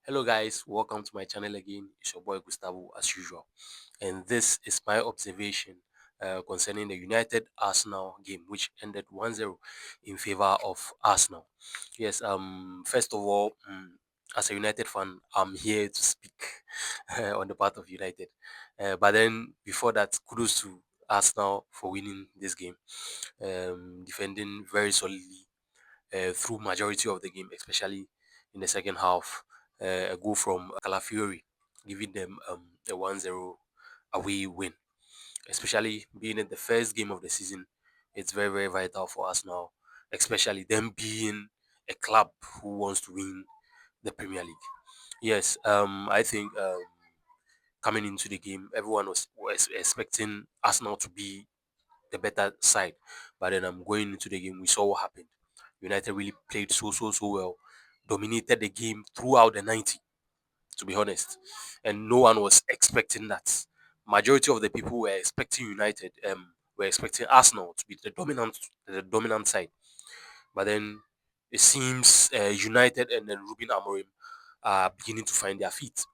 Hello guys, welcome to my channel again. It's your boy Gustavo as usual, and this is my observation concerning the United Arsenal game, which ended 1-0 in favor of Arsenal. Yes, first of all, as a United fan, I'm here to speak on the part of United. But then before that, kudos to Arsenal for winning this game, defending very solidly through majority of the game, especially in the second half. A goal from Calafiori, giving them a 1-0 away win, especially being in the first game of the season. It's very, very vital for us now, especially them being a club who wants to win the Premier League. Yes, I think coming into the game, everyone was expecting Arsenal to be the better side. But then I'm going into the game, we saw what happened. United really played so well, dominated the game throughout the 90, to be honest. And no one was expecting that. Majority of the people were expecting United, were expecting Arsenal to be the dominant side. But then it seems United and then Ruben Amorim are beginning to find their feet,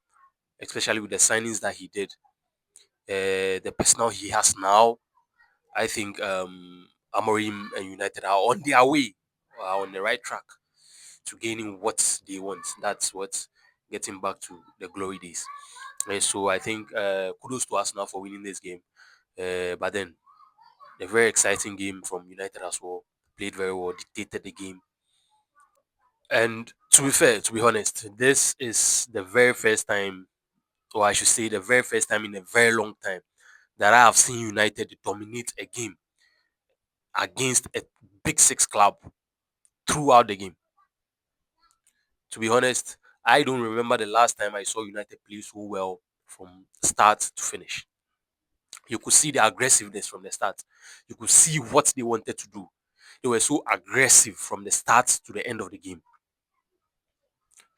especially with the signings that he did. The personnel he has now, I think Amorim and United are on their way, are on the right track to gaining what they want. That's what getting back to the glory days. So I think kudos to us now for winning this game. But then a very exciting game from United as well. Played very well, dictated the game. And to be fair, to be honest, this is the very first time, or I should say, the very first time in a very long time that I have seen United dominate a game against a big six club throughout the game. To be honest, I don't remember the last time I saw United play so well from start to finish. You could see the aggressiveness from the start. You could see what they wanted to do. They were so aggressive from the start to the end of the game.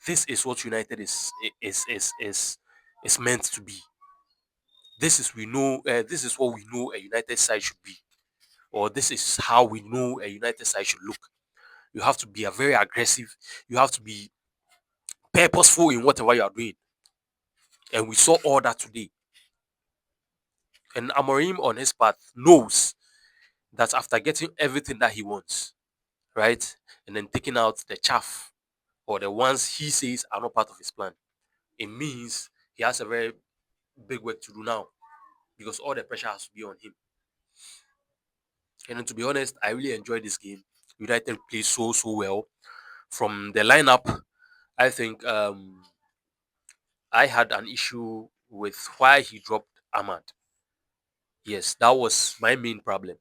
This is what United is meant to be. This is we know. This is what we know a United side should be, or this is how we know a United side should look. You have to be a very aggressive. You have to be purposeful in whatever you are doing, and we saw all that today. And Amorim on his part knows that after getting everything that he wants, right, and then taking out the chaff or the ones he says are not part of his plan, it means he has a very big work to do now because all the pressure has to be on him. And then, to be honest, I really enjoyed this game. United played so well from the lineup. I think I had an issue with why he dropped Ahmad. Yes, that was my main problem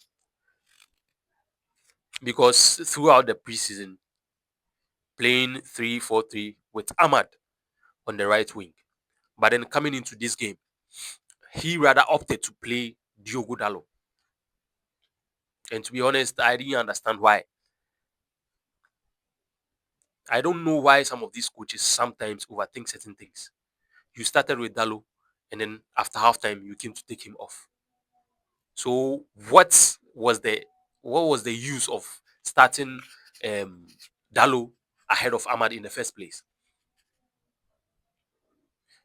because throughout the preseason, playing 3-4-3 with Ahmad on the right wing, but then coming into this game, he rather opted to play Diogo Dallo. And to be honest, I didn't understand why. I don't know why some of these coaches sometimes overthink certain things. You started with Dallo, and then after halftime, you came to take him off. So what was the use of starting um, Dallo ahead of Ahmad in the first place?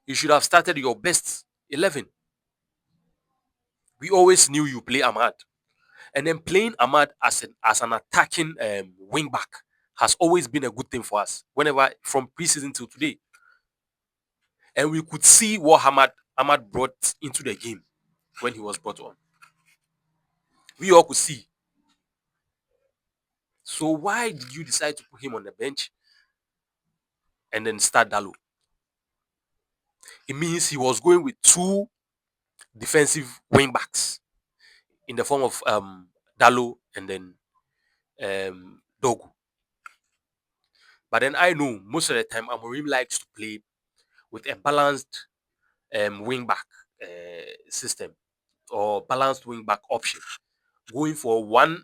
You should have started your best 11. We always knew you play Ahmad. And then playing Ahmad as an attacking wing back has always been a good thing for us. Whenever from preseason till today, and we could see what Ahmad brought into the game when he was brought on. We all could see. So why did you decide to put him on the bench and then start Dalo? It means he was going with two defensive wing backs in the form of Dalo and then Dogu. But then I know most of the time Amorim likes to play with a balanced wing back system or balanced wing back option, going for one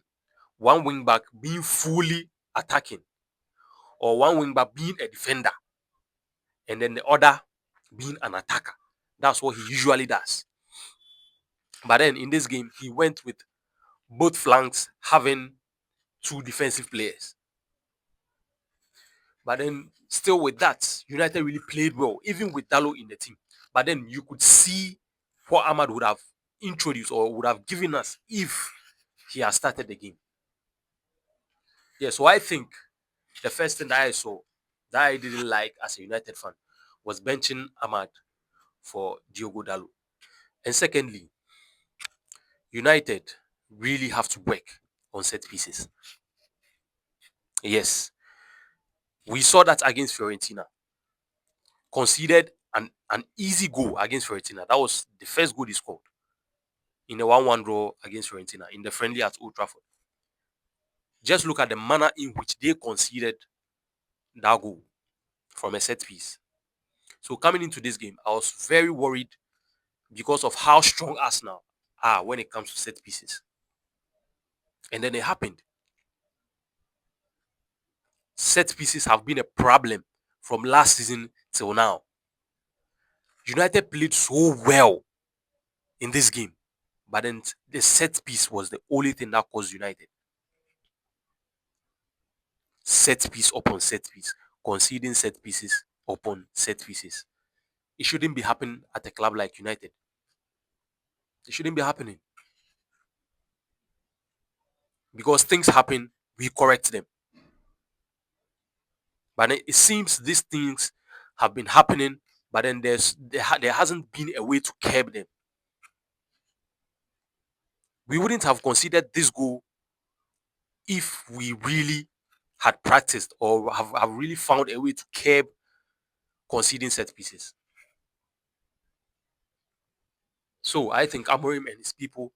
wing back being fully attacking or one wing back being a defender and then the other being an attacker. That's what he usually does. But then in this game, he went with both flanks having two defensive players. But then, still with that, United really played well, even with Dalo in the team. But then you could see what Ahmad would have introduced or would have given us if he had started the game. Yeah, so I think the first thing that I saw that I didn't like as a United fan was benching Ahmad for Diogo Dalo. And secondly, United really have to work on set pieces. Yes, we saw that against Fiorentina. Conceded an easy goal against Fiorentina. That was the first goal they scored in a 1-1 draw against Fiorentina in the friendly at Old Trafford. Just look at the manner in which they conceded that goal from a set piece. So coming into this game, I was very worried because of how strong Arsenal are when it comes to set pieces. And then it happened. Set pieces have been a problem from last season till now. United played so well in this game, but then the set piece was the only thing that caused United. Set piece upon set piece, conceding set pieces upon set pieces. It shouldn't be happening at a club like United. It shouldn't be happening because things happen, we correct them. But then it seems these things have been happening, but then there hasn't been a way to curb them. We wouldn't have considered this goal if we really had practiced or have really found a way to curb conceding set pieces. So I think Amorim and his people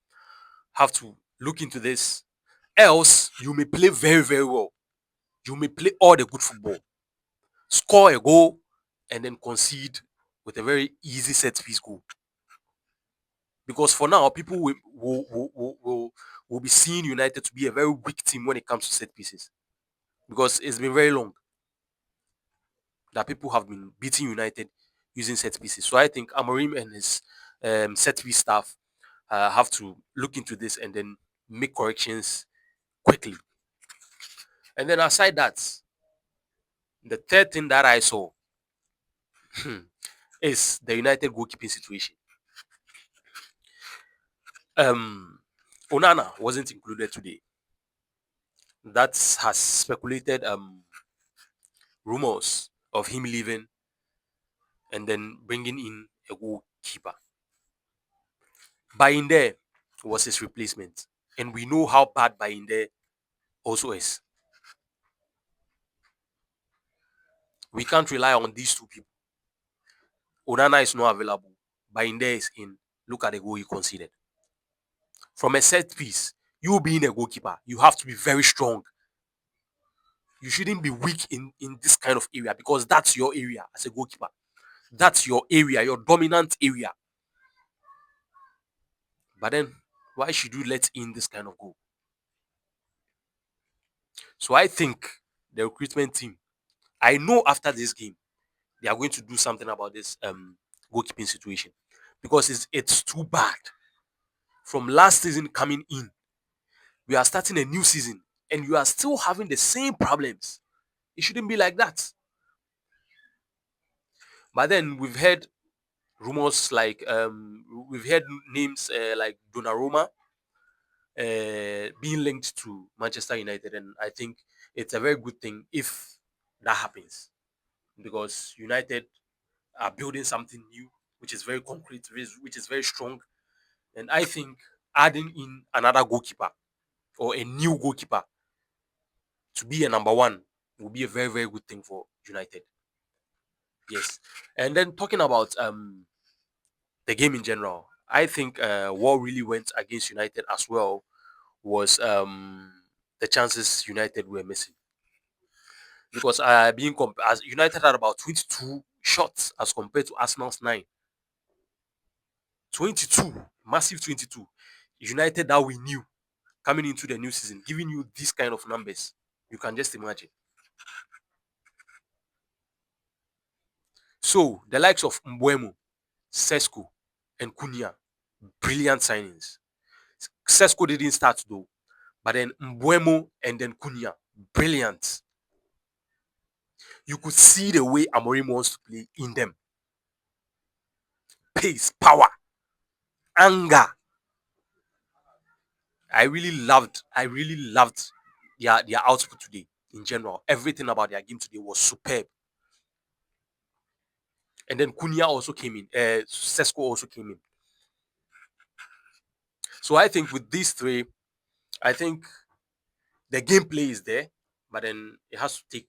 have to look into this. Else, you may play very, very well. You may play all the good football, score a goal, and then concede with a very easy set piece goal. Because for now, people will be seeing United to be a very weak team when it comes to set pieces. Because it's been very long that people have been beating United using set pieces. So I think Amorim and his set piece staff have to look into this and then make corrections quickly. And then aside that, the third thing that I saw is the United goalkeeping situation. Onana wasn't included today. That has speculated rumors of him leaving and then bringing in a goalkeeper. Bayinde was his replacement, and we know how bad Bayinde also is. We can't rely on these two people. Onana is not available. Bayinde is in. Look at the goal he conceded. From a set piece, you being a goalkeeper, you have to be very strong. You shouldn't be weak in this kind of area because that's your area as a goalkeeper. That's your area, your dominant area. But then, why should you let in this kind of goal? So I think the recruitment team, I know after this game, they are going to do something about this goalkeeping situation because it's too bad. From last season coming in, we are starting a new season and you are still having the same problems. It shouldn't be like that. But then we've heard rumors like we've heard names like Donnarumma being linked to Manchester United, and I think it's a very good thing if that happens because United are building something new, which is very concrete, which is very strong, and I think adding in another goalkeeper or a new goalkeeper to be a number one will be a very very good thing for United. Yes, and then talking about the game in general, I think what really went against United as well was the chances United were missing because as United had about 22 shots as compared to Arsenal's 9. 22, massive 22. United that we knew coming into the new season, giving you these kind of numbers, you can just imagine. So the likes of Mbuemo, Šeško, and Cunha, brilliant signings. Šeško didn't start though, but then Mbuemo and then Cunha, brilliant. You could see the way Amorim wants to play in them. Pace, power, anger. I really loved their output today in general. Everything about their game today was superb. And then Cunha also came in. Šeško also came in. So I think with these three, I think the gameplay is there, but then it has to take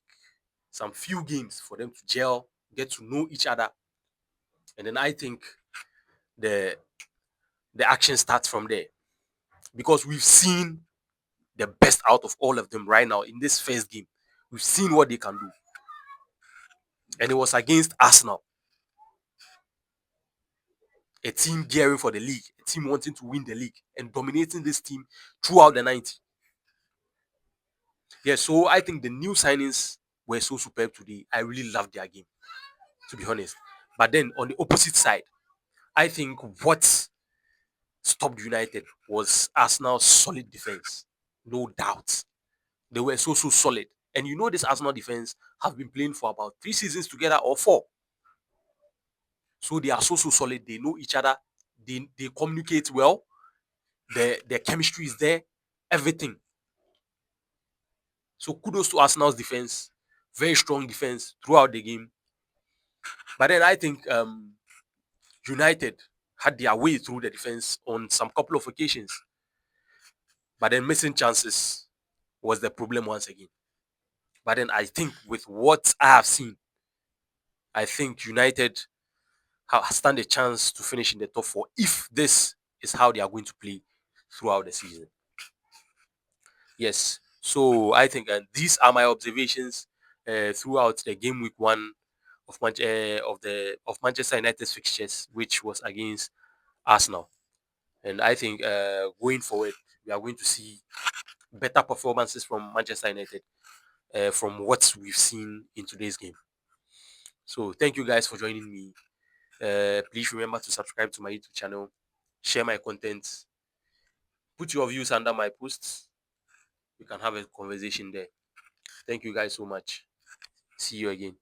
some few games for them to gel, get to know each other, and then I think the the action starts from there because we've seen the best out of all of them right now in this first game. We've seen what they can do, and it was against Arsenal, a team gearing for the league, a team wanting to win the league and dominating this team throughout the 90. Yeah, so I think the new signings were so superb today. I really loved their game, to be honest. But then on the opposite side, I think what stopped United was Arsenal's solid defense. No doubt. They were so solid. And you know this Arsenal defense have been playing for about 3 seasons together or 4. So they are so solid. They know each other. They communicate well. The chemistry is there. Everything. So kudos to Arsenal's defense. Very strong defense throughout the game. But then I think United had their way through the defense on some couple of occasions. But then missing chances was the problem once again. But then I think with what I have seen, I think United stand a chance to finish in the top 4 if this is how they are going to play throughout the season. Yes. So I think these are my observations throughout the game week 1 of Manchester United's fixtures, which was against Arsenal. And I think going forward, we are going to see better performances from Manchester United from what we've seen in today's game. So thank you guys for joining me. Please remember to subscribe to my YouTube channel, share my content, put your views under my posts. We can have a conversation there. Thank you guys so much. See you again.